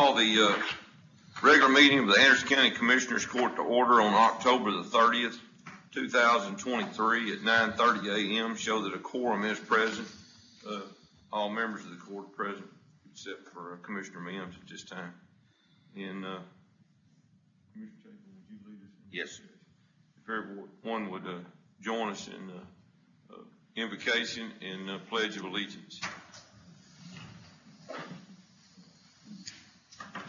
Call the regular meeting of the Anderson County Commissioners Court to order on October the 30th, 2023 at 9:30 a.m. Show that a quorum is present. All members of the court are present except for Commissioner Mims at this time. And Commissioner Chapin, would you lead us? Yes. If everyone would join us in invocation and pledge of allegiance.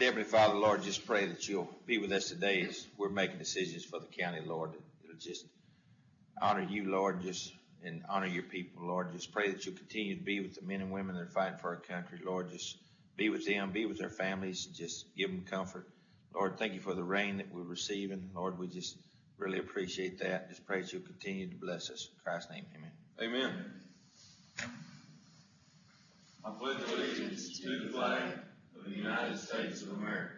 Heavenly Father, Lord, just pray that you'll be with us today as we're making decisions for the county, Lord. It'll just honor you, Lord, and honor your people, Lord. Just pray that you'll continue to be with the men and women that are fighting for our country, Lord. Just be with them, be with their families, just give them comfort. Lord, thank you for the rain that we're receiving. Lord, we just really appreciate that. Just pray that you'll continue to bless us. In Christ's name, amen. Amen. I pledge allegiance to the flag of the United States of America,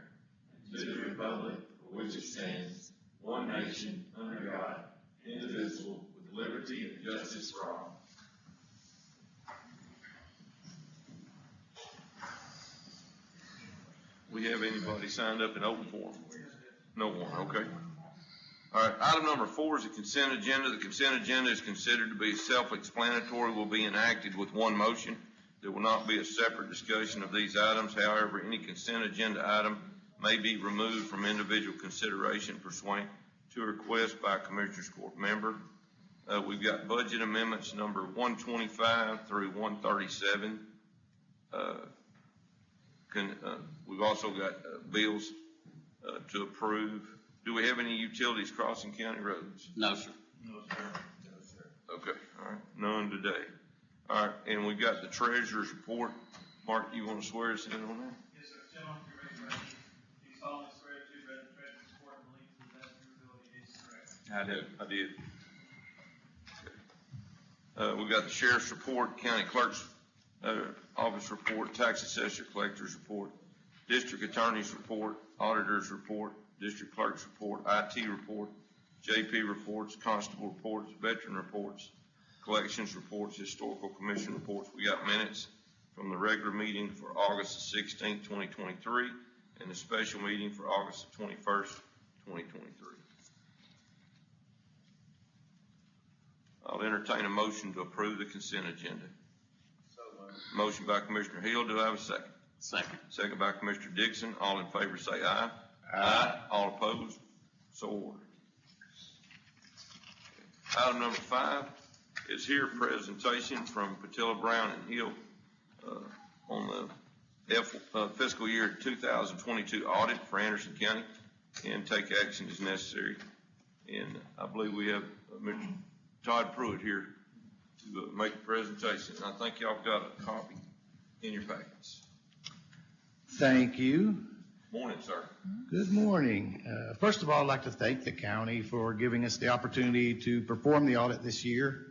and to the republic for which it stands, one nation, under God, indivisible, with liberty and justice for all. We have anybody signed up in open forum? No one, okay. All right, item number 4 is the consent agenda. The consent agenda is considered to be self-explanatory, will be enacted with one motion. There will not be a separate discussion of these items. However, any consent agenda item may be removed from individual consideration pursuant to a request by a Commissioners Court member. We've got budget amendments number 125 through 137. We've also got bills to approve. Do we have any utilities crossing county roads? No, sir. No, sir. No, sir. Okay, all right, none today. All right, and we've got the treasurer's report. Mark, you want to swear us in on that? Yes, sir. Gentlemen, if you're ready to read, do you solemnly swear to read the treasurer's report and believe to the best of your ability it is correct? I did. Okay. We've got the sheriff's report, county clerk's office report, tax assessor collector's report, district attorney's report, auditor's report, district clerk's report, IT report, JP reports, constable reports, veteran reports, collections reports, historical commission reports. We got minutes from the regular meeting for August the 16th, 2023, and the special meeting for August the 21st, 2023. I'll entertain a motion to approve the consent agenda. Motion by Commissioner Hill. Do I have a second? Second. Second by Commissioner Dixon. All in favor say aye. Aye. All opposed? So ordered. Item number 5 is here presentation from Patilla Brown and Hill on the fiscal year 2022 audit for Anderson County, and take action as necessary. And I believe we have Mr. Todd Pruitt here to make a presentation. I think y'all got a copy in your packets. Thank you. Morning, sir. Good morning. First of all, I'd like to thank the county for giving us the opportunity to perform the audit this year.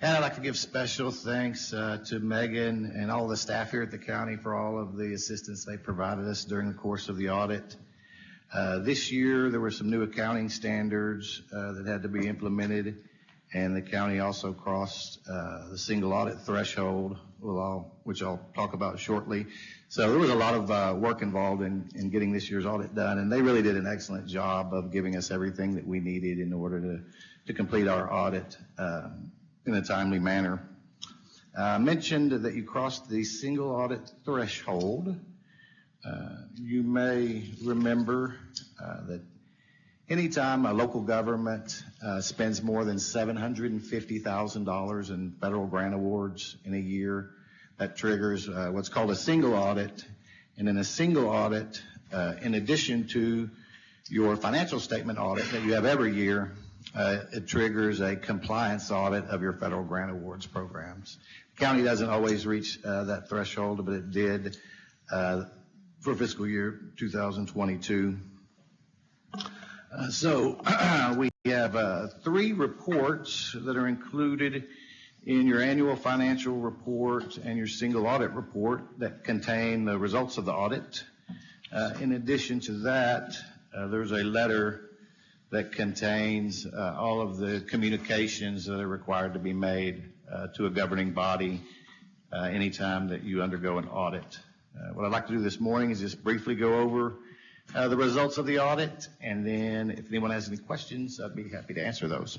And I'd like to give special thanks to Megan and all the staff here at the county for all of the assistance they provided us during the course of the audit. This year, there were some new accounting standards that had to be implemented, and the county also crossed the single audit threshold, which I'll talk about shortly. So there was a lot of work involved in getting this year's audit done, and they really did an excellent job of giving us everything that we needed in order to complete our audit in a timely manner. I mentioned that you crossed the single audit threshold. You may remember that anytime a local government spends more than $750,000 in federal grant awards in a year, that triggers what's called a single audit. And in a single audit, in addition to your financial statement audit that you have every year, it triggers a compliance audit of your federal grant awards programs. The county doesn't always reach that threshold, but it did for fiscal year 2022. So we have 3 reports that are included in your annual financial report and your single audit report that contain the results of the audit. In addition to that, there's a letter that contains all of the communications that are required to be made to a governing body anytime that you undergo an audit. What I'd like to do this morning is just briefly go over the results of the audit, and then if anyone has any questions, I'd be happy to answer those.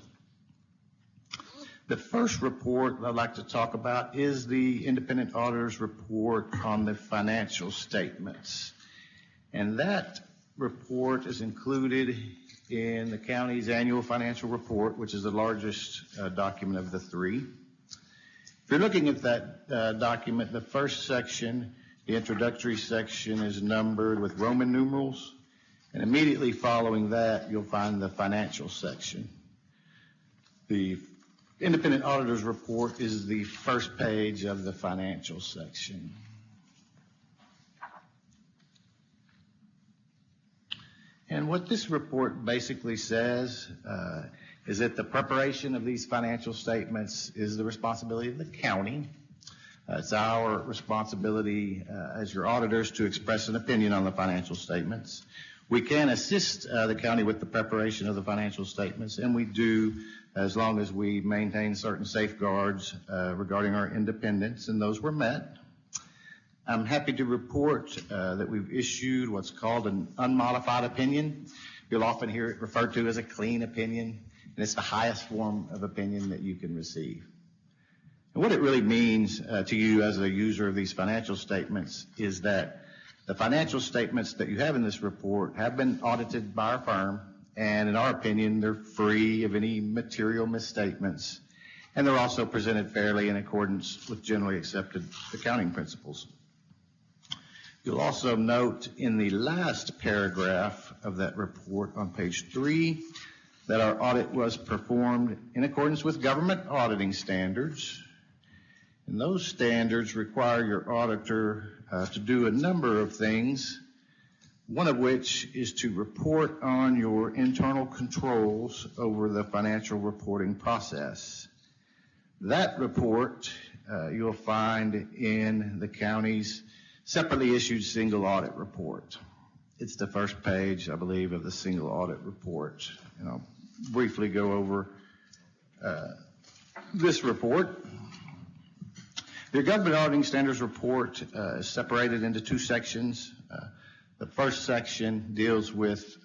The first report I'd like to talk about is the independent auditor's report on the financial statements. And that report is included in the county's annual financial report, which is the largest document of the three. If you're looking at that document, the first section, the introductory section, is numbered with Roman numerals, and immediately following that, you'll find the financial section. The independent auditor's report is the first page of the financial section. And what this report basically says is that the preparation of these financial statements is the responsibility of the county. It's our responsibility as your auditors to express an opinion on the financial statements. We can assist the county with the preparation of the financial statements, and we do as long as we maintain certain safeguards regarding our independence, and those were met. I'm happy to report that we've issued what's called an unmodified opinion. You'll often hear it referred to as a clean opinion, and it's the highest form of opinion that you can receive. And what it really means to you as a user of these financial statements is that the financial statements that you have in this report have been audited by our firm, and in our opinion, they're free of any material misstatements, and they're also presented fairly in accordance with generally accepted accounting principles. You'll also note in the last paragraph of that report on page 3 that our audit was performed in accordance with government auditing standards. And those standards require your auditor to do a number of things, one of which is to report on your internal controls over the financial reporting process. That report you'll find in the county's separately issued single audit report. It's the first page, I believe, of the single audit report. And I'll briefly go over this report. The government auditing standards report is separated into two sections. The first section deals with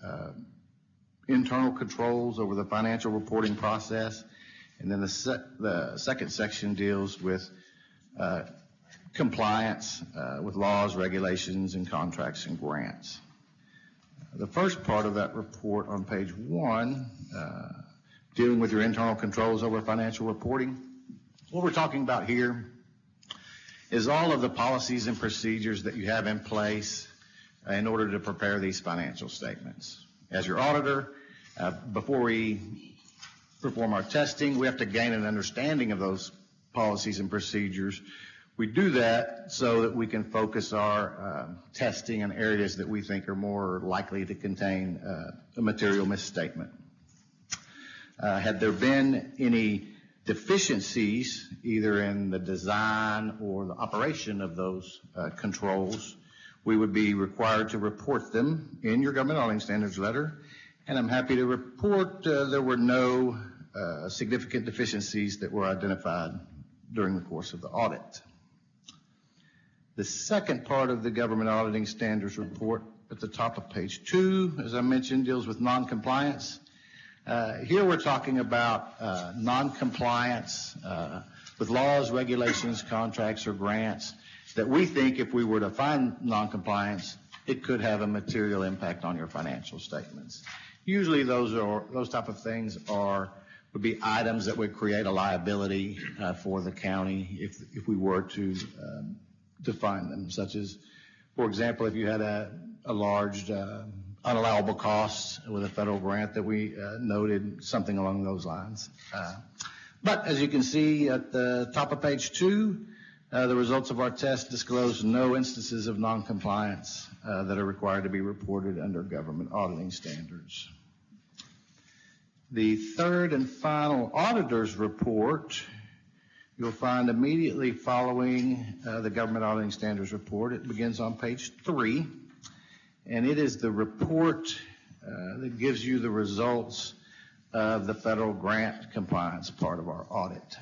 internal controls over the financial reporting process, and then the second section deals with compliance with laws, regulations, and contracts and grants. The first part of that report on page 1, dealing with your internal controls over financial reporting, what we're talking about here is all of the policies and procedures that you have in place in order to prepare these financial statements. As your auditor, before we perform our testing, we have to gain an understanding of those policies and procedures. We do that so that we can focus our testing in areas that we think are more likely to contain a material misstatement. Had there been any deficiencies, either in the design or the operation of those controls, we would be required to report them in your government auditing standards letter. And I'm happy to report there were no significant deficiencies that were identified during the course of the audit. The second part of the government auditing standards report at the top of page 2, as I mentioned, deals with noncompliance. Here we're talking about noncompliance with laws, regulations, contracts, or grants that we think if we were to find noncompliance, it could have a material impact on your financial statements. Usually those type of things would be items that would create a liability for the county if we were to define them, such as, for example, if you had a large unallowable costs with a federal grant that we noted, something along those lines. But as you can see at the top of page 2, the results of our test disclose no instances of noncompliance that are required to be reported under government auditing standards. The third and final auditor's report you'll find immediately following the government auditing standards report. It begins on page 3, and it is the report that gives you the results of the federal grant compliance part of our audit.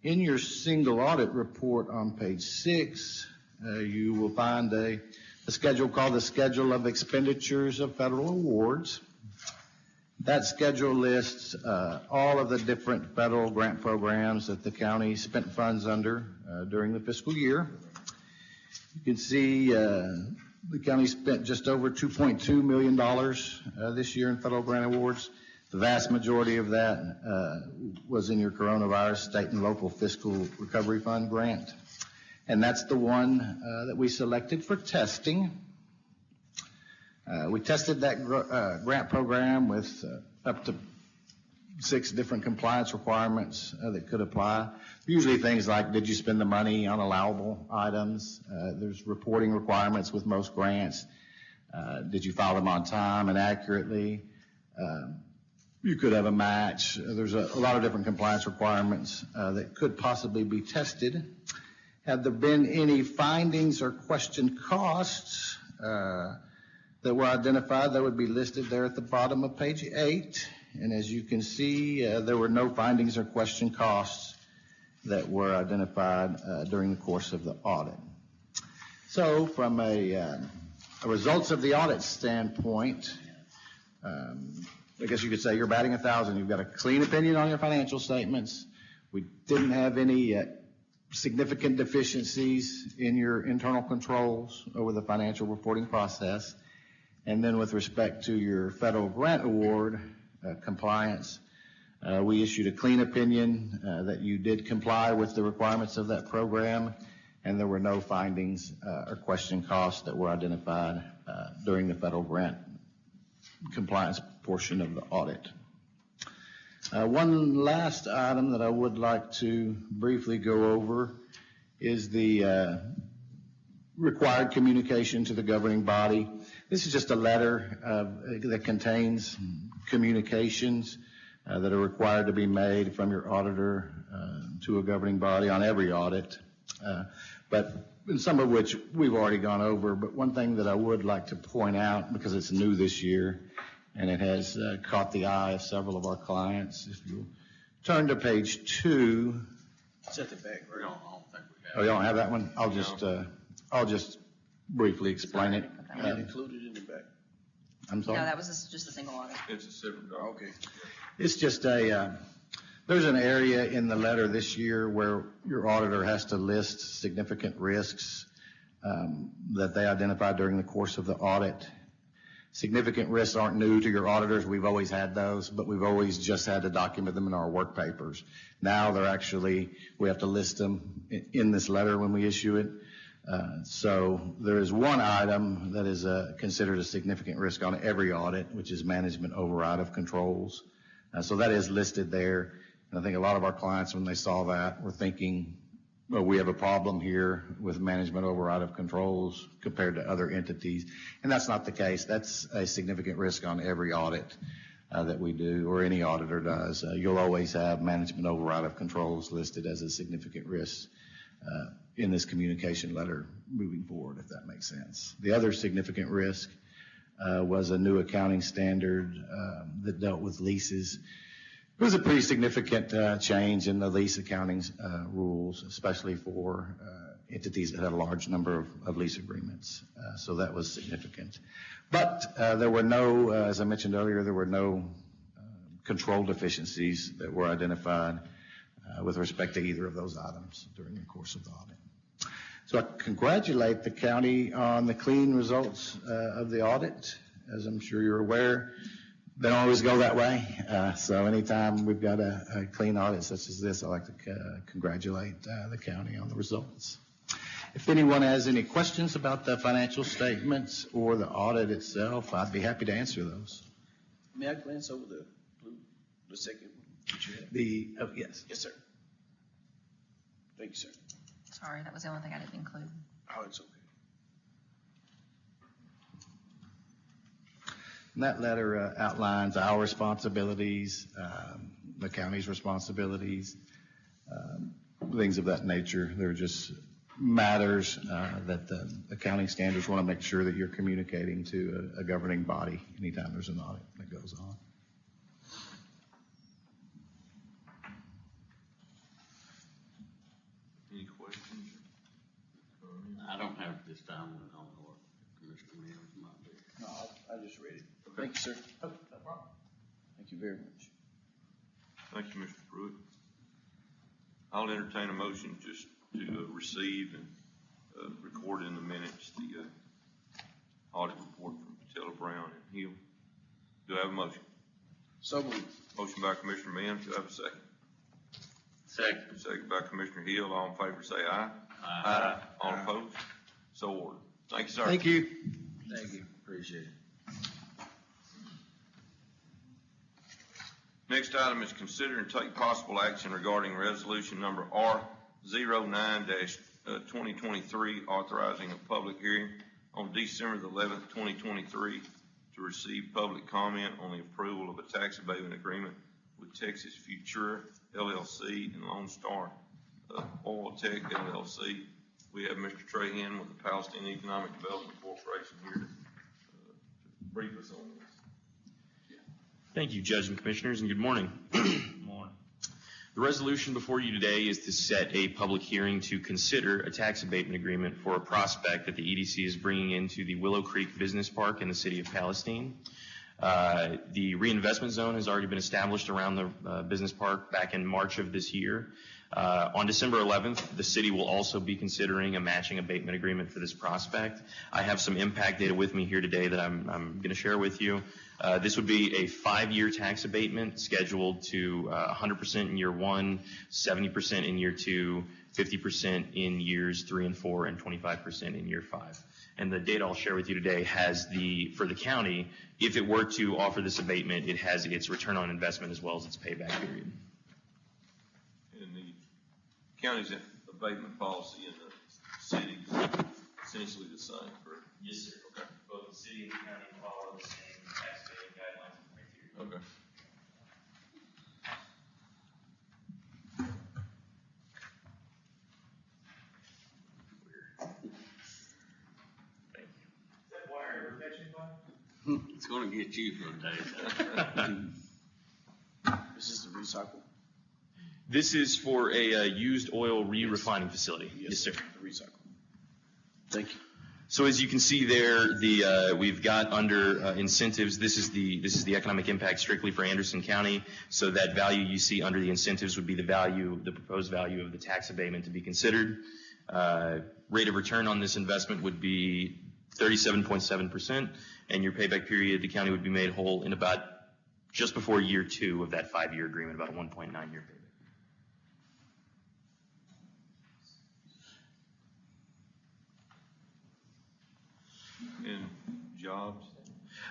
In your single audit report on page 6, you will find a schedule called the Schedule of Expenditures of Federal Awards. That schedule lists all of the different federal grant programs that the county spent funds under during the fiscal year. You can see the county spent just over $2.2 million this year in federal grant awards. The vast majority of that was in your coronavirus state and local fiscal recovery fund grant. And that's the one that we selected for testing. We tested that grant program with up to 6 different compliance requirements that could apply. Usually things like, did you spend the money on allowable items? There's reporting requirements with most grants. Did you file them on time and accurately? You could have a match. There's a lot of different compliance requirements that could possibly be tested. Have there been any findings or questioned costs that were identified? That would be listed there at the bottom of page 8. And as you can see, there were no findings or questioned costs that were identified during the course of the audit. So from a results of the audit standpoint, I guess you could say you're batting 1,000. You've got a clean opinion on your financial statements. We didn't have any significant deficiencies in your internal controls over the financial reporting process. And then with respect to your federal grant award compliance, we issued a clean opinion that you did comply with the requirements of that program, and there were no findings or question costs that were identified during the federal grant compliance portion of the audit. One last item that I would like to briefly go over is the required communication to the governing body. This is just a letter that contains communications that are required to be made from your auditor to a governing body on every audit, but some of which we've already gone over. But one thing that I would like to point out, because it's new this year and it has caught the eye of several of our clients, if you turn to page 2. It's at the back. I don't think we have. Oh, you don't have that one? I'll just briefly explain it. Included in the back. I'm sorry? No, that was just a single audit. It's a separate document. Okay. It's just there's an area in the letter this year where your auditor has to list significant risks that they identified during the course of the audit. Significant risks aren't new to your auditors. We've always had those, but we've always just had to document them in our work papers. Now we have to list them in this letter when we issue it. So there is one item that is considered a significant risk on every audit, which is management override of controls. So that is listed there. And I think a lot of our clients, when they saw that, were thinking, well, we have a problem here with management override of controls compared to other entities. And that's not the case. That's a significant risk on every audit that we do, or any auditor does. You'll always have management override of controls listed as a significant risk in this communication letter moving forward, if that makes sense. The other significant risk was a new accounting standard that dealt with leases. It was a pretty significant change in the lease accounting rules, especially for entities that had a large number of lease agreements. So that was significant. But there were no, as I mentioned earlier, there were no control deficiencies that were identified with respect to either of those items during the course of the audit. So I congratulate the county on the clean results of the audit. As I'm sure you're aware, they don't always go that way. So anytime we've got a clean audit such as this, I like to congratulate the county on the results. If anyone has any questions about the financial statements or the audit itself, I'd be happy to answer those. May I glance over the second one? Yes. Yes, sir. Thank you, sir. Sorry, that was the only thing I didn't include. Oh, it's okay. And that letter outlines our responsibilities, the county's responsibilities, things of that nature. They're just matters that the accounting standards want to make sure that you're communicating to a governing body anytime there's an audit that goes on. Any questions? I don't have this time, and I don't know what Commissioner Mills might be. No, I just read it. Thank you, sir. Oh, no problem. Thank you very much. Thank you, Mr. Pruitt. I'll entertain a motion just to receive and record in the minutes the audit report from Patella, Brown, and Hill. Do I have a motion? So moved. Motion by Commissioner Mims. Do I have a second? Second. Second by Commissioner Hill. All in favor say aye. Aye. All opposed? So ordered. Thank you, sir. Thank you. Thank you, appreciate it. Next item is consider and take possible action regarding resolution number R09-2023, authorizing a public hearing on December the 11th, 2023, to receive public comment on the approval of a tax abatement agreement with Texas Futura LLC and Lone Star Oil Tech LLC. We have Mr. Trahan with the Palestine Economic Development Corporation here to brief us on this. Thank you, Judge and Commissioners, and good morning. Good morning. The resolution before you today is to set a public hearing to consider a tax abatement agreement for a prospect that the EDC is bringing into the Willow Creek Business Park in the city of Palestine. The reinvestment zone has already been established around the business park back in March of this year. On December 11th, the city will also be considering a matching abatement agreement for this prospect. I have some impact data with me here today that I'm going to share with you. This would be a 5-year tax abatement scheduled to 100% in year 1, 70% in year 2, 50% in years 3 and 4, and 25% in year 5. And the data I'll share with you today has for the county, if it were to offer this abatement, it has its return on investment as well as its payback period. And the county's abatement policy and the city is essentially the same, correct? Yes, sir. Okay. Both the city and the county follow the same tax abatement guidelines and criteria. Okay. It's gonna get you for a day. This is the recycle. This is for a used oil re-refining facility. Yes, sir. The recycle. Thank you. So as you can see there, we've got under incentives. This is the economic impact strictly for Anderson County. So that value you see under the incentives would be the proposed value of the tax abatement to be considered. Rate of return on this investment would be 37.7%, and your payback period, the county would be made whole in about just before year 2 of that 5-year agreement, about a 1.9-year payback. And jobs?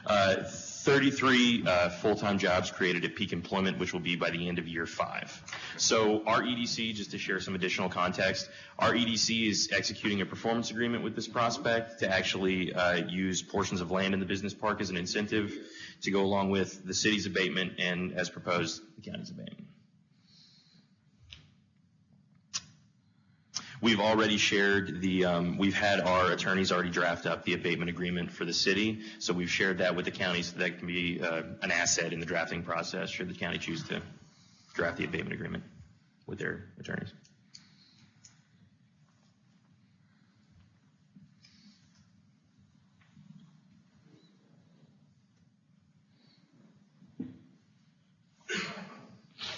33 full-time jobs created at peak employment, which will be by the end of year 5. So our EDC, just to share some additional context, our EDC is executing a performance agreement with this prospect to actually use portions of land in the business park as an incentive to go along with the city's abatement and, as proposed, the county's abatement. We've already shared we've had our attorneys already draft up the abatement agreement for the city, so we've shared that with the county so that can be an asset in the drafting process should the county choose to draft the abatement agreement with their attorneys.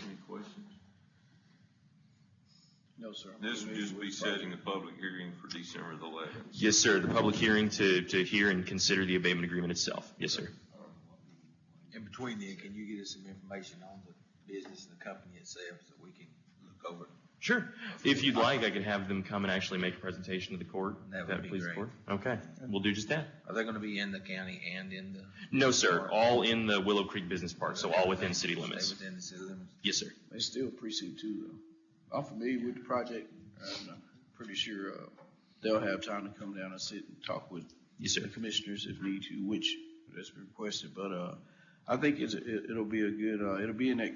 Any questions? No, sir. This would just be setting a public hearing for December the 11th. Yes, sir. The public hearing to hear and consider the abatement agreement itself. Yes, sir. In between then, can you get us some information on the business and the company itself so we can look over it? Sure. If you'd like, I could have them come and actually make a presentation to the court. That would be please the great. court. Okay. We'll do just that. Are they gonna be in the county and in the? No, sir. All in the Willow Creek Business Park, so all within city limits. Stay within the city limits? Yes, sir. It's still precinct 2, though. I'm familiar with the project, and I'm pretty sure they'll have time to come down and sit and talk with Yes, sir. the commissioners if need to, which has been requested. But I think it'll be a good, it'll be in that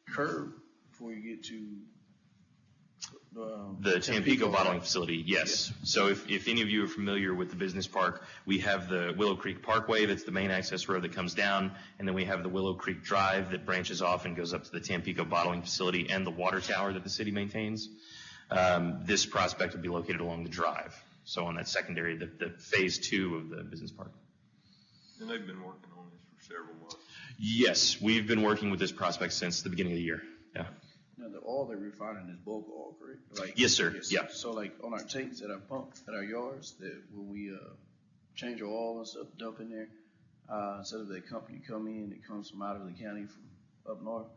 curve before you get to The Tampico bottling facility, yes. So if any of you are familiar with the business park, we have the Willow Creek Parkway, that's the main access road that comes down, and then we have the Willow Creek Drive that branches off and goes up to the Tampico bottling facility and the water tower that the city maintains. This prospect would be located along the drive. So on that secondary, the phase 2 of the business park. And they've been working on this for several months. Yes, we've been working with this prospect since the beginning of the year. Yeah. Now, the oil they're refining is bulk oil, correct? Like, Yes, sir. Yeah. So like on our tanks at our pump, at our yards, that when we, change our oil and stuff, dump in there, instead of the company come in, it comes from out of the county from up north,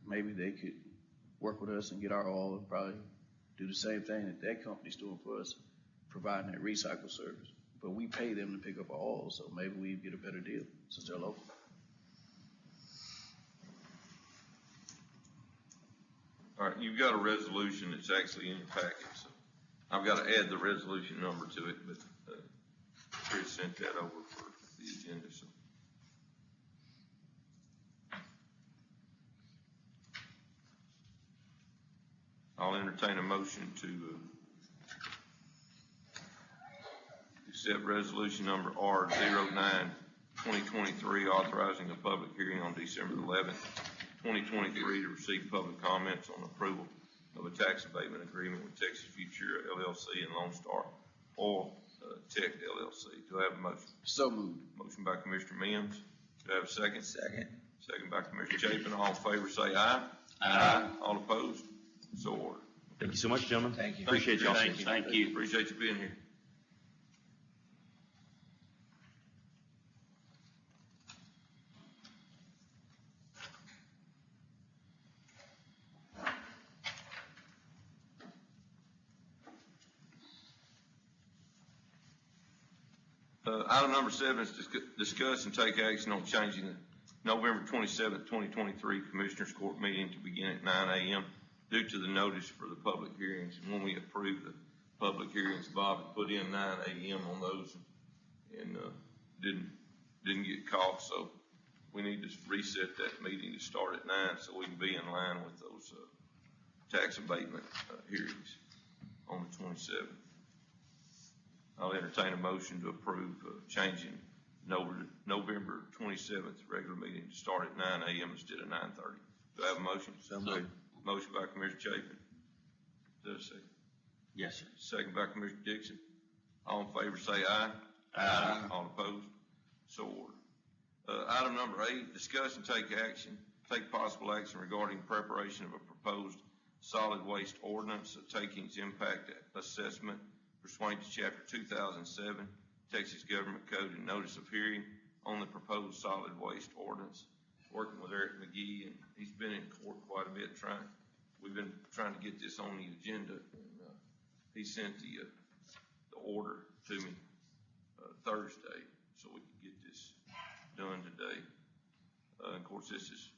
maybe they could work with us and get our oil and probably do the same thing that that company's doing for us, providing that recycle service. But we pay them to pick up our oil, so maybe we get a better deal since they're local. All right, you've got a resolution that's actually in your packet, so I've got to add the resolution number to it, but Chris sent that over for the agenda, so. I'll entertain a motion to accept resolution number R09-2023, authorizing a public hearing on December 11th, 2023 to receive public comments on approval of a tax abatement agreement with Texas Futura LLC and Lone Star Oil Tech LLC. Do I have a motion? So moved. Motion by Commissioner Mims. Do I have a second? Second. Second by Commissioner Chapin. All in favor say aye. Aye. All opposed? So ordered. Thank you so much, gentlemen. Thank you. Appreciate y'all. Thank you. Appreciate you being here. Item number 7 is discuss and take action on changing the November 27th, 2023 Commissioners Court meeting to begin at 9 a.m. due to the notice for the public hearings. And when we approved the public hearings, Bob had put in 9 a.m. on those and didn't get caught. So we need to reset that meeting to start at 9 so we can be in line with those tax abatement hearings on the 27th. I'll entertain a motion to approve changing November 27th regular meeting to start at 9 a.m. instead of 9:30. Do I have a motion? So moved. Motion by Commissioner Chapin. Is there a second? Yes, sir. Second by Commissioner Dixon. All in favor say aye. Aye. All opposed? So ordered. Item number 8, discuss and take possible action regarding preparation of a proposed solid waste ordinance, takings impact assessment pursuant to Chapter 2007, Texas Government Code, and notice of hearing on the proposed solid waste ordinance. Working with Eric McGee, and he's been in court quite a bit we've been trying to get this on the agenda, and he sent the order to me Thursday so we could get this done today. Of course, this is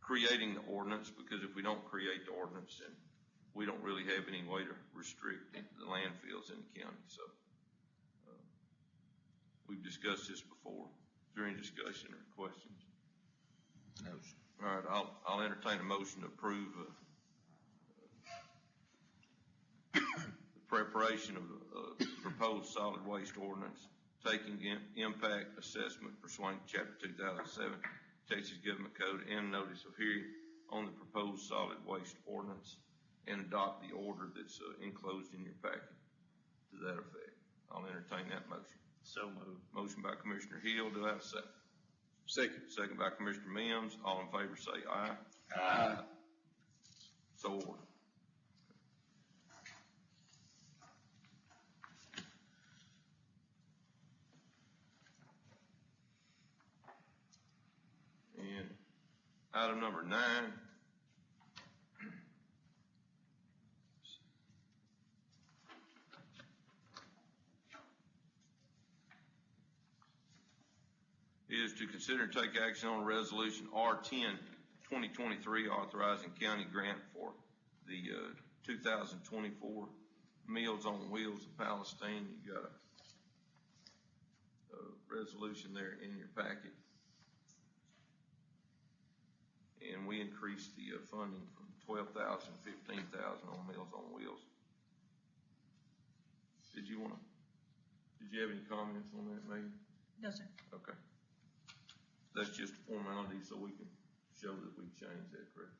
creating the ordinance, because if we don't create the ordinance, then we don't really have any way to restrict the landfills in the county. So we've discussed this before. Is there any discussion or questions? No, sir. All right, I'll entertain a motion to approve the preparation of the proposed solid waste ordinance, taking impact assessment pursuant to Chapter 2007, Texas Government Code, and notice of hearing on the proposed solid waste ordinance, and adopt the order that's enclosed in your packet to that effect. I'll entertain that motion. So moved. Motion by Commissioner Hill. Do I have a second? Second. Second by Commissioner Mims. All in favor say aye. Aye. So ordered. And item number 9. Is to consider and take action on resolution R10-2023 authorizing county grant for the 2024 Meals on Wheels of Palestine. You got a resolution there in your packet. And we increased the funding from $12,000 to $15,000 on Meals on Wheels. Did you have any comments on that, Megan? No, sir. Okay. That's just a formality so we can show that we've changed that, correct?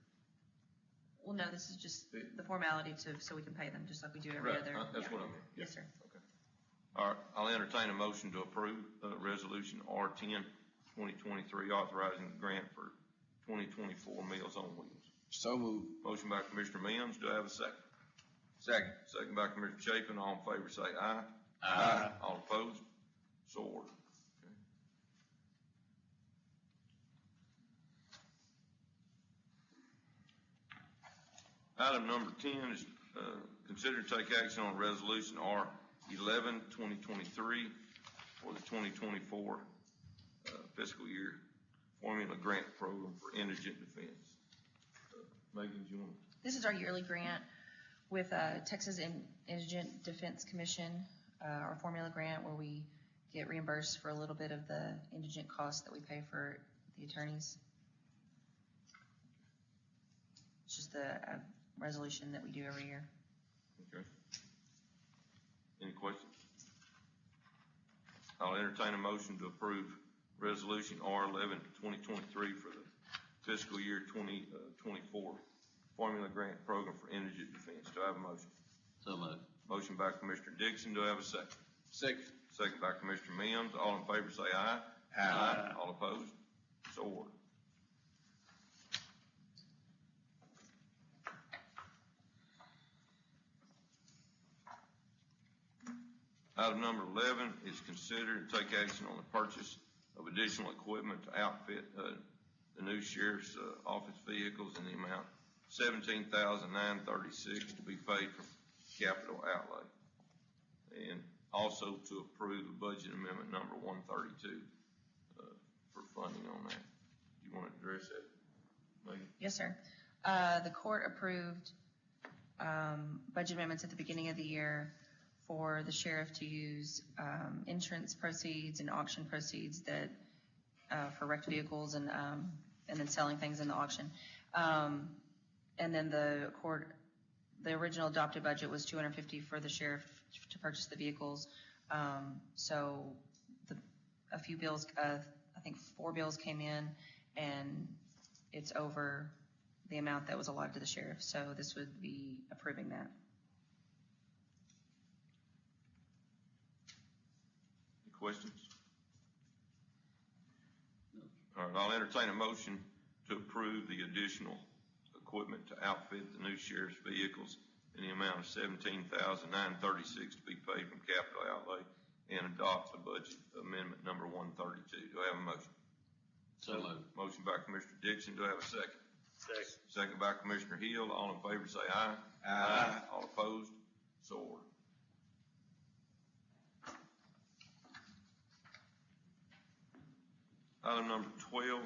Well, no, this is just the formality so we can pay them, just like we do every Right, other. that's yeah. what I mean. Yes, sir. Okay. All right, I'll entertain a motion to approve, resolution R10, 2023, authorizing the grant for 2024 Meals on Wheels. So moved. Motion by Commissioner Mims, do I have a second? Second. Second by Commissioner Chapin, all in favor say aye. Aye. All opposed? So ordered. Okay. Item number 10 is, consider to take action on resolution R11, 2023 for the 2024 fiscal year formula grant program for indigent defense. Megan, do you want to? This is our yearly grant with Texas Indigent Defense Commission, our formula grant where we get reimbursed for a little bit of the indigent costs that we pay for the attorneys. It's just a resolution that we do every year. Okay. Any questions? I'll entertain a motion to approve resolution R11, 2023 for the fiscal year 2024 formula grant program for indigent defense. Do I have a motion? So moved. Motion by Commissioner Dixon. Do I have a second? Second. Second by Commissioner Mims. All in favor say aye. Aye. All opposed? So ordered. Item number 11 is consider and take action on the purchase of additional equipment to outfit the new sheriff's office vehicles in the amount $17,936 to be paid from capital outlay. And also to approve the budget amendment number 132 for funding on that. Do you want to address that, Megan? Yes, sir. The court approved budget amendments at the beginning of the year for the sheriff to use insurance proceeds and auction proceeds that for wrecked vehicles and then selling things in the auction. And then the original adopted budget was $250 for the sheriff to purchase the vehicles. So a few bills, I think 4 bills came in, and it's over the amount that was allotted to the sheriff. So this would be approving that. Any questions? All right, I'll entertain a motion to approve the additional equipment to outfit the new sheriff's vehicles in the amount of $17,936 to be paid from capital outlay and adopt the budget amendment number 132. Do I have a motion? So moved. Motion by Commissioner Dixon. Do I have a second? Second. Second by Commissioner Hill. All in favor say aye. Aye. All opposed? So ordered. Item number 12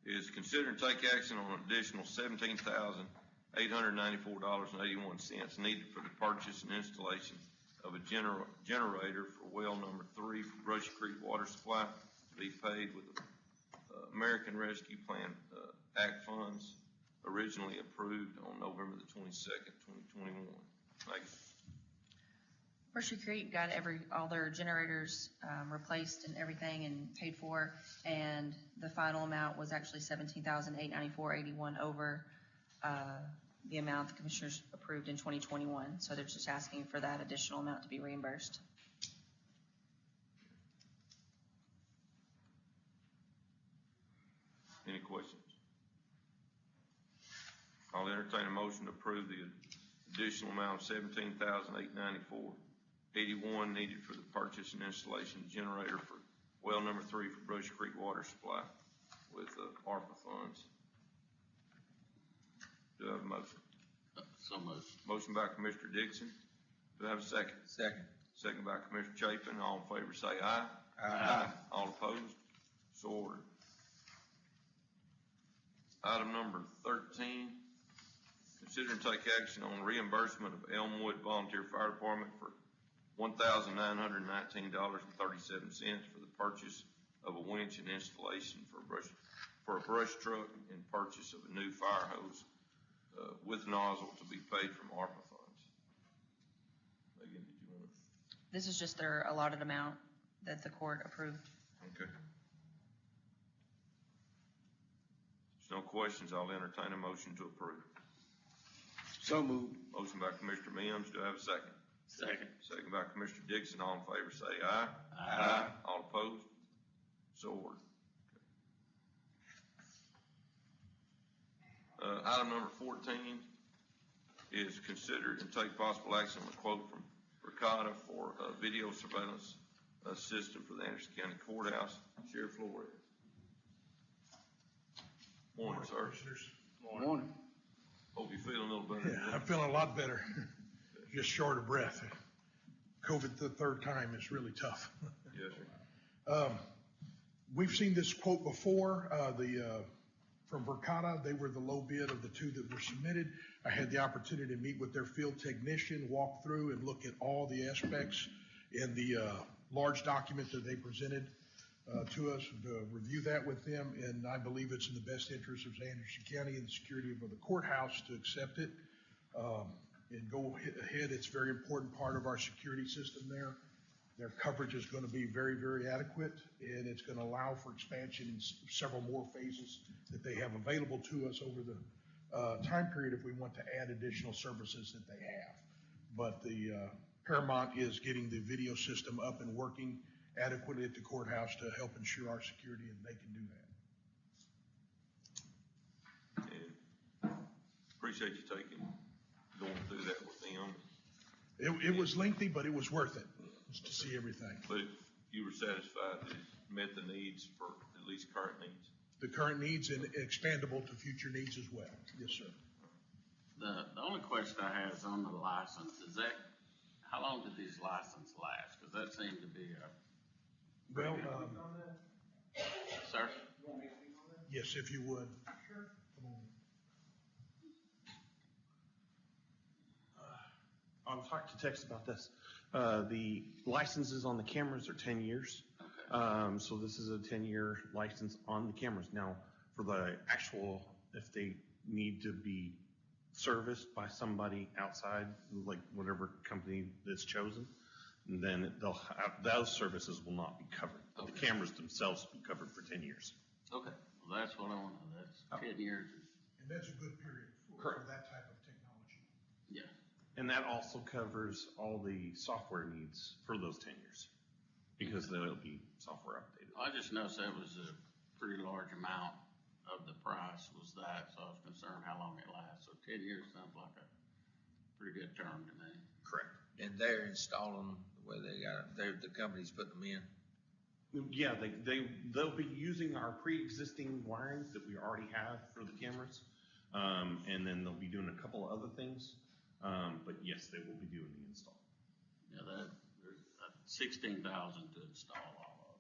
is consider and take action on an additional $17,894.81 needed for the purchase and installation of a generator for well number 3 for Brushy Creek Water Supply to be paid with the American Rescue Plan Act funds originally approved on November the 22nd, 2021. Thank you. Brushy Creek got all their generators replaced and everything and paid for, and the final amount was actually $17,894.81 over the amount the commissioners approved in 2021. So they're just asking for that additional amount to be reimbursed. Any questions? I'll entertain a motion to approve the additional amount of $17,894.81 needed for the purchase and installation of generator for well number 3 for Brushy Creek Water Supply with ARPA funds. Do I have a motion? So moved. Motion by Commissioner Dixon. Do I have a second? Second. Second by Commissioner Chapin. All in favor say aye. Aye. All opposed? So ordered. Item number 13, consider and take action on reimbursement of Elmwood Volunteer Fire Department for $1,919.37 for the purchase of a winch and installation for a brush truck and purchase of a new fire hose with nozzle to be paid from ARPA funds. Megan, did you want to? This is just their allotted amount that the court approved. Okay. There's no questions, I'll entertain a motion to approve. So moved. Motion by Commissioner Mims, do I have a second? Second. Second by Commissioner Dixon, all in favor say aye. Aye. All opposed? So ordered. Item number 14 is consider and take possible action on a quote from Verkada for a video surveillance system for the Anderson County Courthouse. Sheriff Flores. Morning, sir. Commissioners. Morning. Hope you're feeling a little better. Yeah, I'm feeling a lot better, just short of breath. COVID the third time is really tough. Yes, sir. We've seen this quote before, from Verkada. They were the low bid of the two that were submitted. I had the opportunity to meet with their field technician, walk through and look at all the aspects in the large document that they presented to us, to review that with them, and I believe it's in the best interest of Anderson County and the security of the courthouse to accept it and go ahead. It's a very important part of our security system there. Their coverage is going to be very, very adequate, and it's going to allow for expansion in several more phases that they have available to us over the time period if we want to add additional services that they have. But the Paramount is getting the video system up and working adequately at the courthouse to help ensure our security, and they can do that. And appreciate you going through that with them. It was lengthy, but it was worth it, just to see everything. But if you were satisfied that it met the needs for at least current needs? The current needs and expandable to future needs as well. Yes, sir. The only question I have is on the license. How long did these licenses last? Because that seemed to be Well, sir? yes, if you would. Sure. Come on. I was talking to Tex about this. The licenses on the cameras are 10 years. Okay. So this is a 10-year license on the cameras. Now, for the actual, if they need to be serviced by somebody outside, like whatever company that's chosen, then they'll have, those services will not be covered. But the cameras themselves will be covered for 10 years. Okay. Well, that's what I want to know. That's 10 years. And that's a good period for that type of technology. Yeah. And that also covers all the software needs for those 10 years, because they'll be software updated. I just noticed that was a pretty large amount of the price was that, so I was concerned how long it lasts. So 10 years sounds like a pretty good term to me. Correct. And they're installing them the way they got it. The company's putting them in. Yeah, they'll be using our pre-existing wirings that we already have for the cameras. And then they'll be doing a couple of other things. But yes, they will be doing the install. Yeah, there's $16,000 to install all of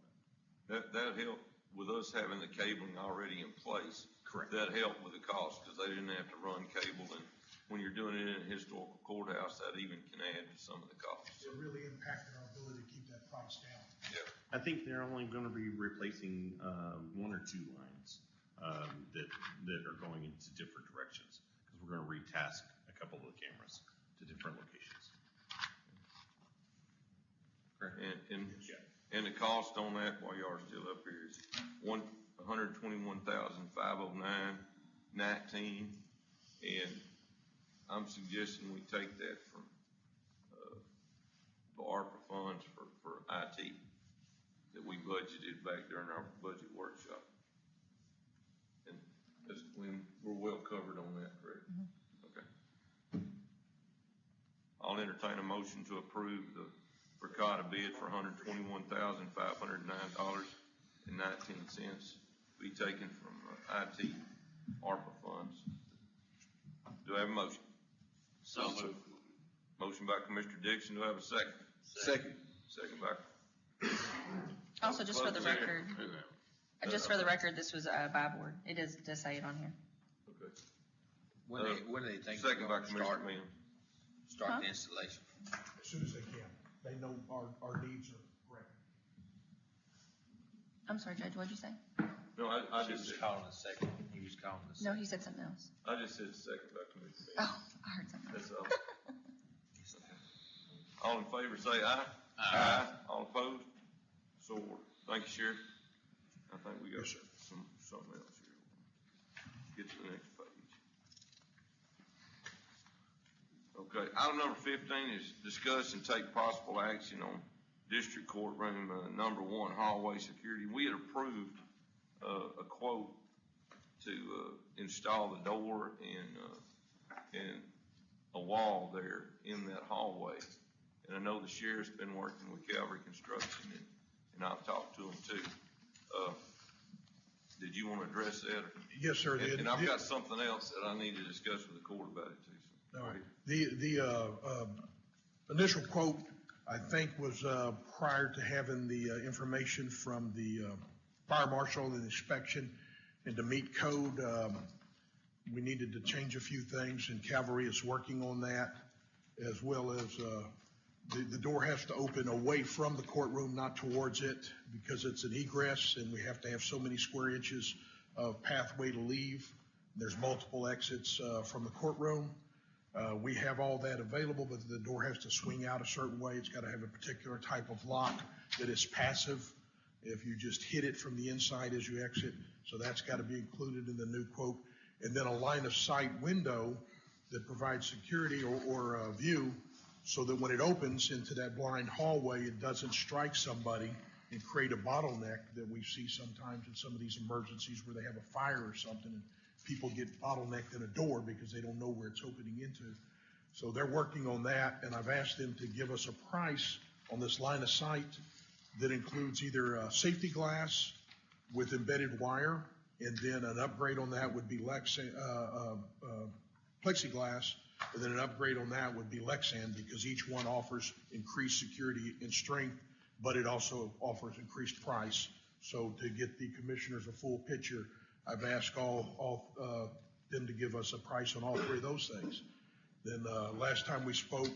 it. That helped with us having the cabling already in place. Correct. That helped with the cost, because they didn't have to run cable, and when you're doing it in a historical courthouse, that even can add to some of the costs. It really impacted our ability to keep that price down. Yeah. I think they're only going to be replacing one or two lines that are going into different directions, because we're going to retask a couple of the cameras to different locations. Correct. And the cost on that, while y'all are still up here, is $121,509.19, and I'm suggesting we take that from the ARPA funds for IT that we budgeted back during our budget workshop. And we're well covered on that, correct? Okay. I'll entertain a motion to approve the Verkada bid for $121,509.19 be taken from IT ARPA funds. Do I have a motion? So moved. Motion by Commissioner Dixon. Do I have a second? Second. Second by. Also, just for the record, Whoever. this was by board. It does say it on here. Okay. When do they think Second they're by gonna Commissioner Mims. start the installation? As soon as they can. They know our needs are great. I'm sorry, Judge, what'd you say? No, I She just was said, calling a second. He was calling a No, second. he said something else. I just said second by Commissioner Mims. Oh, I heard something else. That's all. All in favor, say aye. Aye. All opposed? So ordered. Thank you, Sheriff. I think we got something else here. Get to the next page. Okay, item number 15 is discuss and take possible action on district courtroom, number 1, hallway security. We had approved, a quote to, install the door and a wall there in that hallway. And I know the sheriff's been working with Calvary Construction, and I've talked to them too. Did you want to address that? Yes, sir. And I've got something else that I need to discuss with the court about it too. So. All right. The initial quote, I think, was prior to having the information from the fire marshal and inspection, and to meet code, we needed to change a few things, and Calvary is working on that, as well as the door has to open away from the courtroom, not towards it, because it's an egress, and we have to have so many square inches of pathway to leave. There's multiple exits from the courtroom. We have all that available, but the door has to swing out a certain way. It's got to have a particular type of lock that is passive if you just hit it from the inside as you exit. So that's got to be included in the new quote. And then a line of sight window that provides security or view, so that when it opens into that blind hallway, it doesn't strike somebody and create a bottleneck that we see sometimes in some of these emergencies where they have a fire or something and people get bottlenecked in a door because they don't know where it's opening into. So they're working on that, and I've asked them to give us a price on this line of sight that includes either safety glass with embedded wire, and then an upgrade on that would be plexiglass, and then an upgrade on that would be Lexan, because each one offers increased security and strength, but it also offers increased price. So to get the commissioners a full picture, I've asked all them to give us a price on all three of those things. Then last time we spoke,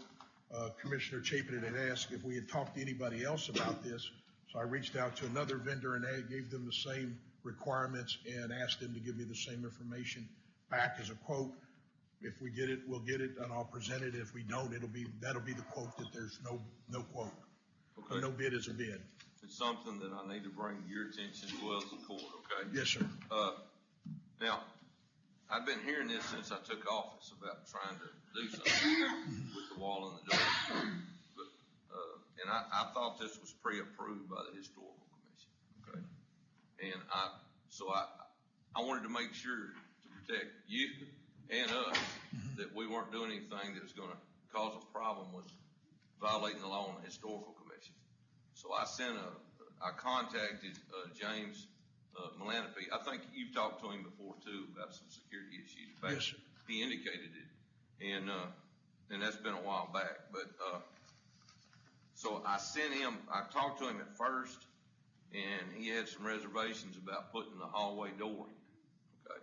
Commissioner Chapin had asked if we had talked to anybody else about this. So I reached out to another vendor and I gave them the same requirements and asked them to give me the same information back as a quote. If we get it, we'll get it, and I'll present it. If we don't, that'll be the quote that there's no quote. Okay. No bid is a bid. It's something that I need to bring to your attention as well as the court, okay? Yes, sir. Now, I've been hearing this since I took office about trying to do something with the wall and the door. But, and I thought this was pre-approved by the Historical Commission, okay? And I wanted to make sure to protect you and us that we weren't doing anything that was gonna cause a problem with violating the law on the Historical Commission. So I contacted James Melaniphy. I think you've talked to him before too about some security issues. Yes, sir. He indicated it, and that's been a while back. But so I talked to him at first, and he had some reservations about putting the hallway door in. Okay,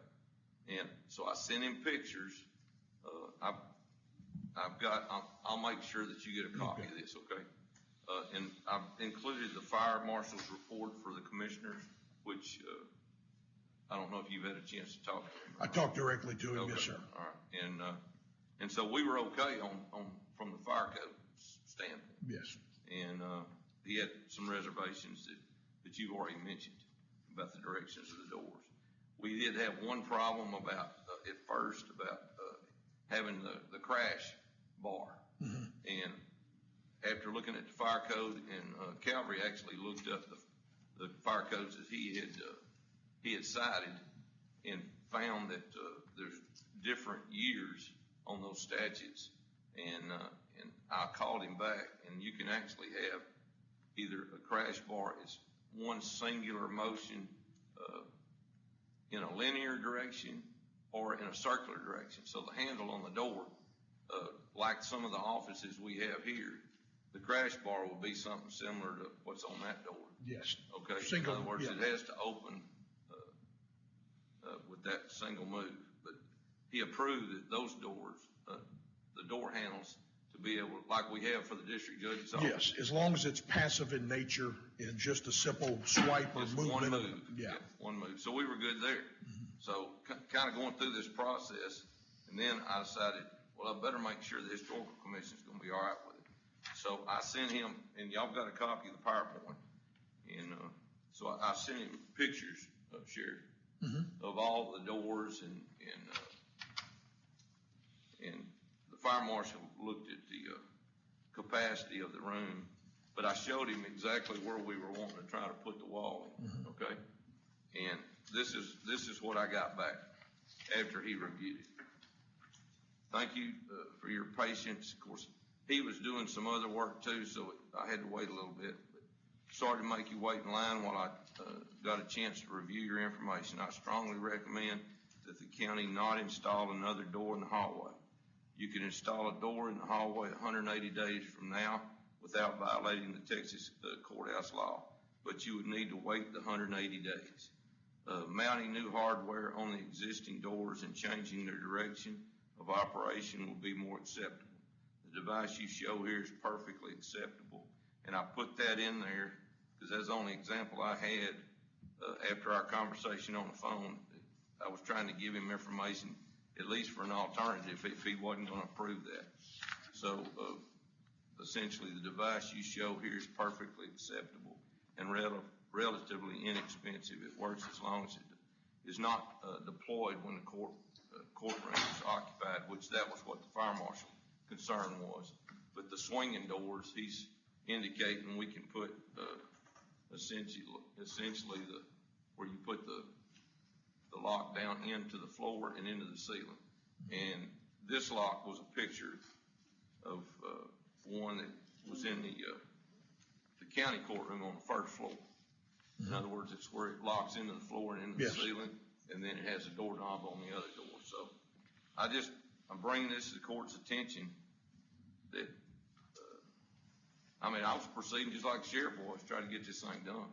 and so I sent him pictures. I'll make sure that you get a copy of this. Okay. And I've included the fire marshal's report for the commissioners, which, I don't know if you've had a chance to talk to him. I talked directly to him, Okay. yes, sir. All right. And so we were okay from the fire code standpoint. Yes. And, he had some reservations that you've already mentioned about the directions of the doors. We did have one problem about, at first, about, having the crash bar. Mm-hmm. And after looking at the fire code, and Calvary actually looked up the fire codes that he had cited and found that there's different years on those statutes. And I called him back, and you can actually have either a crash bar is one singular motion in a linear direction or in a circular direction. So the handle on the door, like some of the offices we have here, the crash bar will be something similar to what's on that door. Yes. Okay. Single, in other words, yeah. it has to open with that single move. But he approved that those doors, the door handles, to be able, like we have for the district judge's office. Yes, as long as it's passive in nature and just a simple swipe or Just movement. one move. Yeah. One move. So we were good there. So kind of going through this process, and then I decided, well, I better make sure the Historical Commission's going to be all right with it. So I sent him, and y'all got a copy of the PowerPoint, and so I sent him pictures, Sheriff, of all the doors and the fire marshal looked at the capacity of the room, but I showed him exactly where we were wanting to try to put the wall in, okay? And this is what I got back after he reviewed it. Thank you for your patience. Of course, he was doing some other work too, so I had to wait a little bit. But sorry to make you wait in line while I got a chance to review your information. I strongly recommend that the county not install another door in the hallway. You can install a door in the hallway 180 days from now without violating the Texas courthouse law, but you would need to wait the 180 days. Mounting new hardware on the existing doors and changing their direction of operation will be more acceptable. The device you show here is perfectly acceptable, and I put that in there because that's the only example I had after our conversation on the phone. I was trying to give him information, at least for an alternative, if he wasn't going to approve that. So essentially, the device you show here is perfectly acceptable and relatively inexpensive. It works as long as it is not deployed when the courtroom is occupied, which that was what the fire marshal concern was. But the swinging doors, he's indicating we can put essentially where you put the lock down into the floor and into the ceiling. And this lock was a picture of one that was in the county courtroom on the first floor. In other words, it's where it locks into the floor and into the ceiling, and then it has a doorknob on the other door. So I'm bringing this to the court's attention that, I was proceeding just like the sheriff was, trying to get this thing done.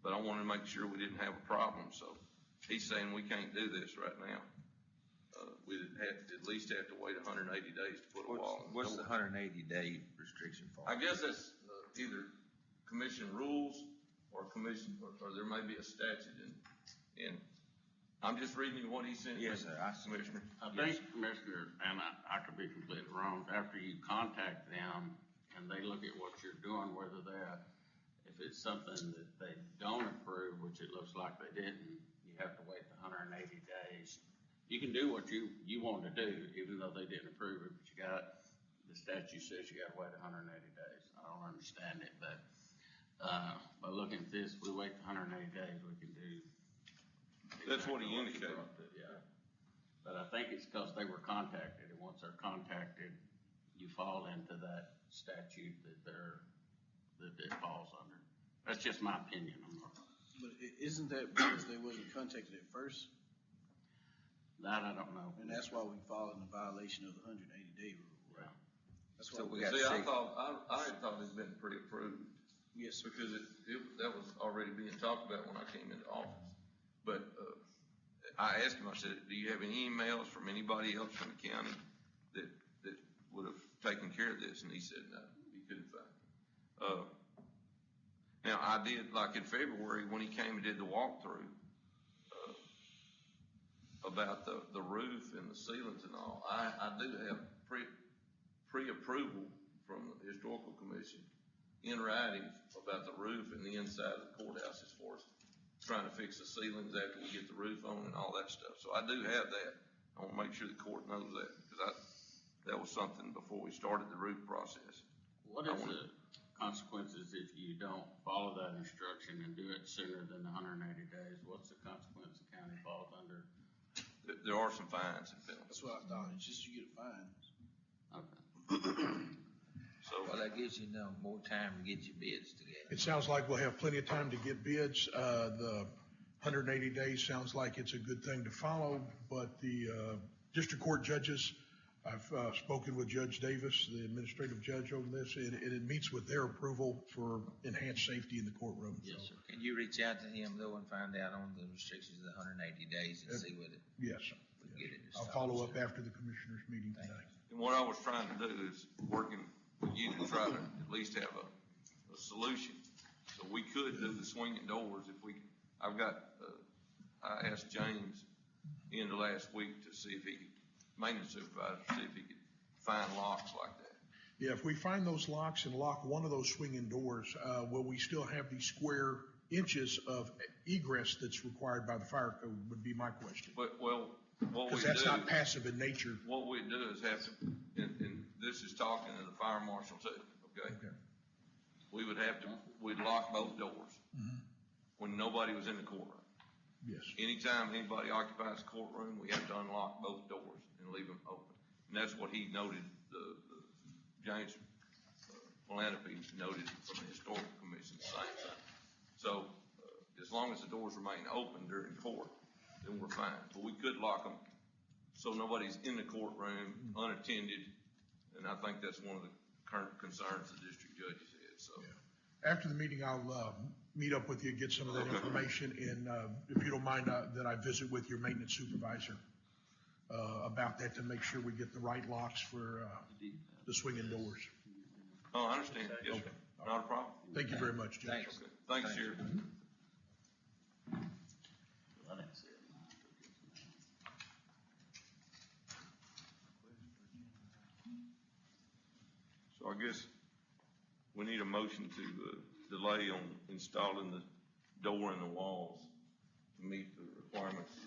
But I wanted to make sure we didn't have a problem. So he's saying we can't do this right now. We'd at least have to wait 180 days to put a wall in. What's the 180-day restriction for? I guess that's either commission rules or there may be a statute and I'm just reading you what he sent. Yes, sir. Commissioner. I think, Commissioner, and I could be completely wrong, after you contact them and they look at what you're doing, whether if it's something that they don't approve, which it looks like they didn't, you have to wait the 180 days. You can do what you want to do, even though they didn't approve it, but the statute says you got to wait 180 days. I don't understand it, but by looking at this, we wait 180 days, we can do. That's what he indicated. Yeah. But I think it's because they were contacted, and once they're contacted, you fall into that statute that it falls under. That's just my opinion. But isn't that because they wasn't contacted at first? That I don't know. And that's why we fall in the violation of the 180-day rule. Right. That's So why we got See, I six. had thought it'd been pre-approved. Yes, sir. Because that was already being talked about when I came into office. But I asked him, I said, do you have any emails from anybody else from the county that would have taken care of this? And he said no, he couldn't find it. Now, I did, like in February, when he came and did the walkthrough about the roof and the ceilings and all, I do have pre-approval from the Historical Commission in writing about the roof and the inside of the courthouse as far as trying to fix the ceilings after we get the roof on and all that stuff. So I do have that. I want to make sure the court knows that because that was something before we started the roof process. What is the consequences if you don't follow that instruction and do it sooner than the 180 days? What's the consequence the county falls under? There are some fines and penalties. That's what I thought. It's just you get a fine. Okay. Well, that gives you more time to get your bids together. It sounds like we'll have plenty of time to get bids. The 180 days sounds like it's a good thing to follow, but the district court judges, I've spoken with Judge Davis, the administrative judge over this, and it meets with their approval for enhanced safety in the courtroom. Yes, sir. Can you reach out to him though and find out on the restrictions of the 180 days and see what it? Yes. Get it I'll follow up after the commissioners' meeting today. And what I was trying to do is working with you to try to at least have a solution. So we could do the swinging doors if we, I asked James in the last week to see if he could, maintenance supervisor, see if he could find locks like that. Yeah, if we find those locks and lock one of those swinging doors, will we still have these square inches of egress that's required by the fire code would be my question. But, well, what we Because do. that's not passive in nature. What we do is have to, and this is talking to the fire marshal too, okay? Okay. We'd lock both doors when nobody was in the courtroom. Yes. Anytime anybody occupies the courtroom, we have to unlock both doors and leave them open. And that's what he noted, James Malanaphy noted from the historical commission, the same thing. So, as long as the doors remain open during court, then we're fine. But we could lock them so nobody's in the courtroom unattended, and I think that's one of the current concerns the district judges had, so. Yeah. After the meeting, I'll meet up with you, get some of that Okay. information, and if you don't mind, that I visit with your maintenance supervisor about that to make sure we get the right locks for the swinging doors. Oh, I understand, yes, sir. Not a problem. Thank you very much, Judge. Thanks. Okay. Thanks, Sheriff. So I guess we need a motion to delay on installing the door in the walls to meet the requirements of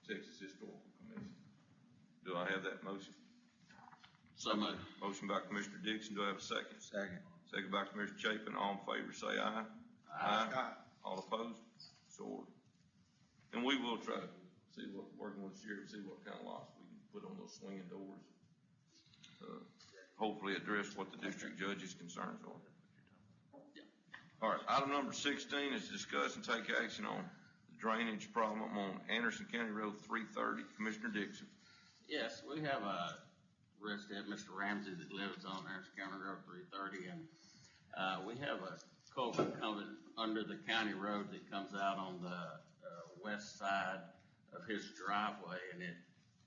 the Texas Historical Commission. Do I have that motion? So moved. Motion by Commissioner Dixon, do I have a second? Second. Second by Commissioner Chapin, all in favor say aye. Aye. All opposed? So ordered. And we will try to see what, working with the sheriff, see what kind of locks we can put on those swinging doors. Hopefully address what the district judge's concerns are. All right, item number 16 is discuss and take action on the drainage problem on Anderson County Road 330. Commissioner Dixon. Yes, we have a resident, Mr. Ramsey, that lives on Anderson County Road 330, and we have a culvert coming under the county road that comes out on the west side of his driveway, and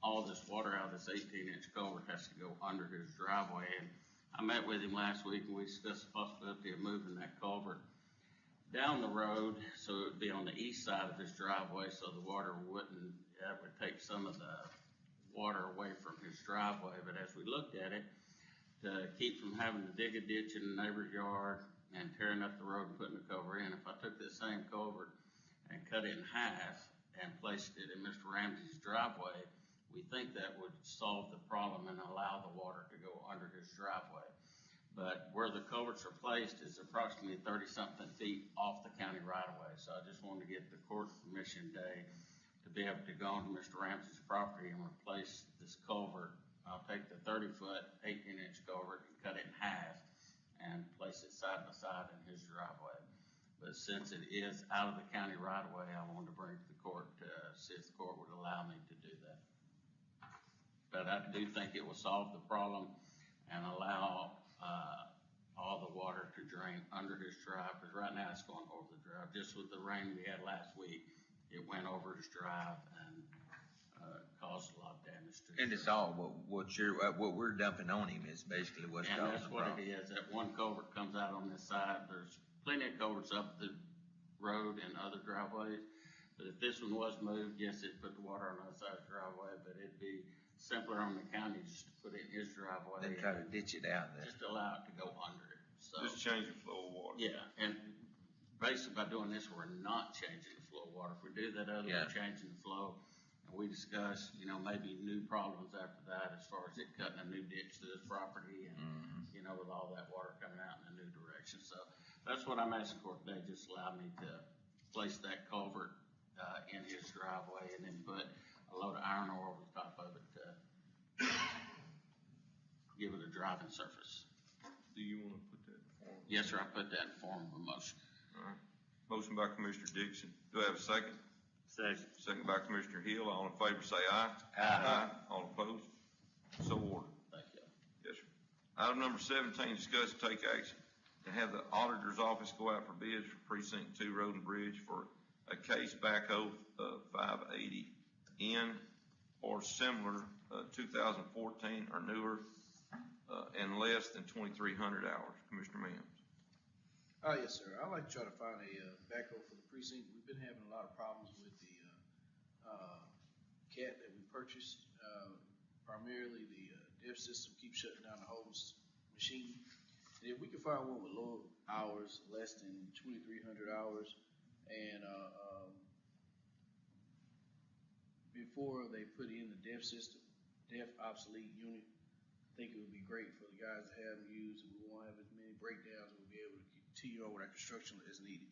all this water out of this 18-inch culvert has to go under his driveway. And I met with him last week, and we discussed the possibility of moving that culvert down the road so it would be on the east side of his driveway, so the water would take some of the water away from his driveway. But as we looked at it, to keep from having to dig a ditch in the neighbor's yard and tearing up the road and putting the culvert in, if I took this same culvert and cut it in half and placed it in Mr. Ramsey's driveway, we think that would solve the problem and allow the water to go under his driveway. But where the culverts are placed is approximately 30-something feet off the county right-of-way. So I just wanted to get the court permission today to be able to go onto Mr. Ramsey's property and replace this culvert. I'll take the 30-foot, 18-inch culvert and cut it in half and place it side by side in his driveway. But since it is out of the county right-of-way, I wanted to bring it to the court to see if the court would allow me to do that. But I do think it will solve the problem and allow all the water to drain under his drive, because right now it's going over the drive. Just with the rain we had last week, it went over his drive and caused a lot of damage to And his it's all what we're dumping on him is basically what's And causing that's the what problem. it is. That one culvert comes out on this side. There's plenty of culverts up the road and other driveways. But if this one was moved, yes, it'd put the water on the other side of the driveway, but it'd be simpler on the county just to put it in his driveway. Then try to ditch it out there. Just allow it to go under it. So, Just change the flow of water. yeah, and basically by doing this, we're not changing the flow of water. If we do that other, Yeah. we're changing the flow. And we discussed, maybe new problems after that as far as it cutting a new ditch to this property and, with all that water coming out in a new direction. So that's what I'm asking for today. Just allow me to place that culvert in his driveway and then put a load of iron ore over the top of it to give it a driving surface. Do you want to put that in form? Yes, sir, I put that in form of a motion. All right. Motion by Commissioner Dixon. Do I have a second? Second. Second by Commissioner Hill. All in favor say aye. Aye. All opposed? So ordered. Thank you. Yes, sir. Item number 17, discuss and take action to have the auditor's office go out for bids for Precinct 2 Road and Bridge for a case backhoe 580N or similar 2014 or newer and less than 2,300 hours. Commissioner Mims. Yes, sir. I'd like to try to find a backhoe for the precinct. We've been having a lot of problems with the cat that we If we can find one with lower hours, less than 2,300 hours, and, before they put in the deaf system, deaf obsolete unit, I think it would be great for the guys to have them use, and we won't have as many breakdowns, and we'll be able to continue on with our construction as needed.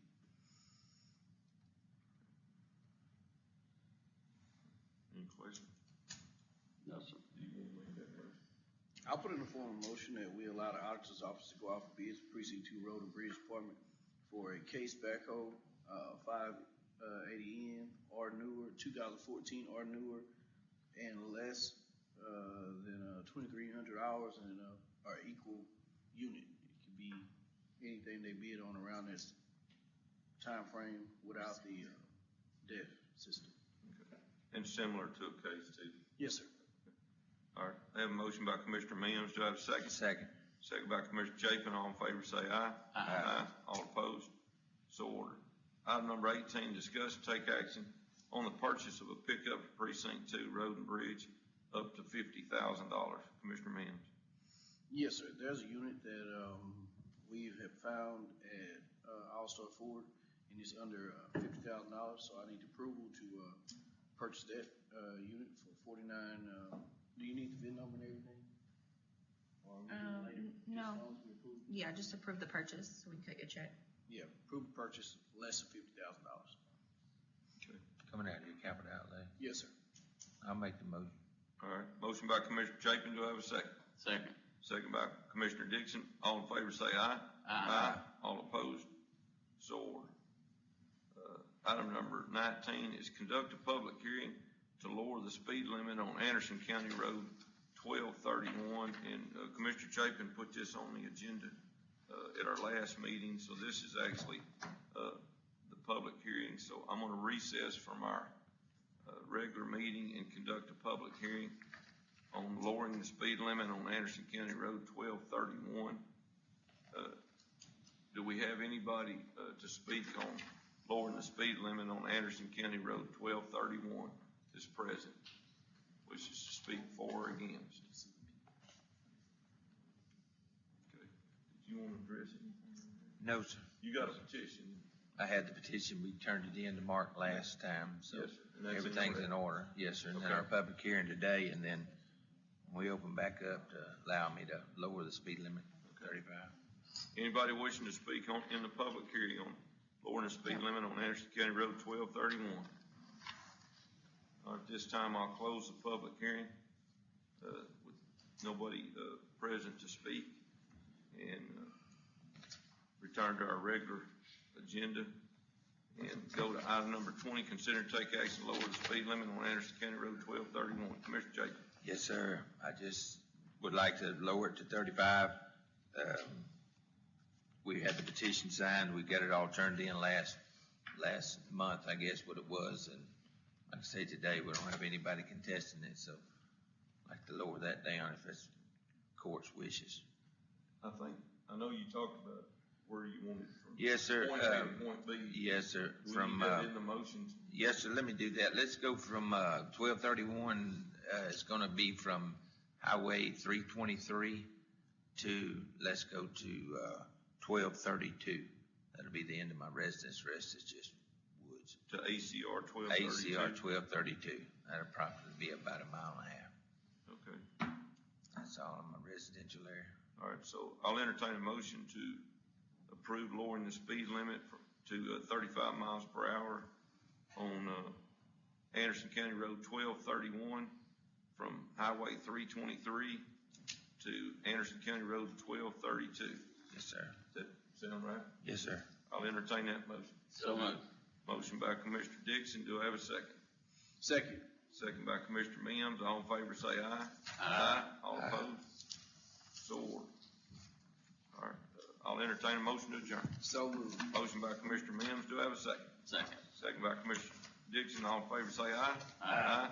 Any questions? No, sir. Do you want to make that motion? I'll put in a form of motion that we allow the auditor's office to go out for bids for precinct 2 road and bridge department for a case backhoe, 580N or newer, 2014 or newer, and less than 2,300 hours and or equal unit. It could be anything they bid on around this time frame without the deaf system. Okay. And similar to a case too. Yes, sir. All right, I have a motion by Commissioner Mims. Do I have a second? Second. Second by Commissioner Chapin. All in favor say aye. Aye. All opposed? So ordered. Item number 18, discuss and take action on the purchase of a pickup for Precinct 2 Road and Bridge up to $50,000. Commissioner Mims. Yes, sir. There's a unit that we have found at All-Star Ford, and it's under $50,000. So I need approval to purchase that unit for $49. Do you need the VIN number and everything? Or we can later? No. Just as long as we approve? Yeah, just approve the purchase so we can cut your check. Yeah, approve the purchase less than $50,000. Okay. Coming out of your capital outlay. Yes, sir. I'll make the motion. All right, motion by Commissioner Chapin. Do I have a second? Second. Second by Commissioner Dixon. All in favor say aye. Aye. All opposed? So ordered. Item number 19 is conduct a public hearing to lower the speed limit on Anderson County Road 1231. And Commissioner Chapin put this on the agenda at our last meeting. So this is actually the public hearing. So I'm going to recess from our regular meeting and conduct a public hearing on lowering the speed limit on Anderson County Road 1231. Do we have anybody to speak on lowering the speed limit on Anderson County Road 1231 is present, wishes to speak for or against? Okay. Did you want to address anything? No, sir. You got a petition? I had the petition. We turned it in to Mark last time, so Yes, sir. And that's in everything's order. in order. Yes, sir. And then Okay. our public hearing today, and then we open back up to allow me to lower the speed limit to 35. Anybody wishing to speak in the public hearing on lowering the speed limit on Anderson County Road 1231? All right, at this time, I'll close the public hearing with nobody present to speak, and return to our regular agenda and go to item number 20, consider and take action to lower the speed limit on Anderson County Road 1231. Commissioner Jacob. Yes, sir. I just would like to lower it to 35. We had the petition signed. We got it all turned in last month, I guess what it was. And like I say today, we don't have anybody contesting it, so I'd like to lower that down if that's court's wishes. I know you talked about where you wanted from. Yes, sir. Point A to point B. Yes, sir. We From, need that in the motions. yes, sir. Let me do that. Let's go from 1231. It's going to be from Highway 323 to, let's go to 1232. That'll be the end of my residence. Rest is just woods. To ACR 1232. ACR 1232. That'll probably be about a mile and a half. Okay. That's all in my residential area. All right, so I'll entertain a motion to approve lowering the speed limit to 35 miles per hour on Anderson County Road 1231 from Highway 323 to Anderson County Road 1232. Yes, sir. Does that sound right? Yes, sir. I'll entertain that motion. So moved. Motion by Commissioner Dixon. Do I have a second? Second. Second by Commissioner Mims. All in favor say aye. Aye. All opposed? So ordered. All right. I'll entertain a motion to adjourn. So moved. Motion by Commissioner Mims. Do I have a second? Second. Second by Commissioner Dixon. All in favor say aye. Aye.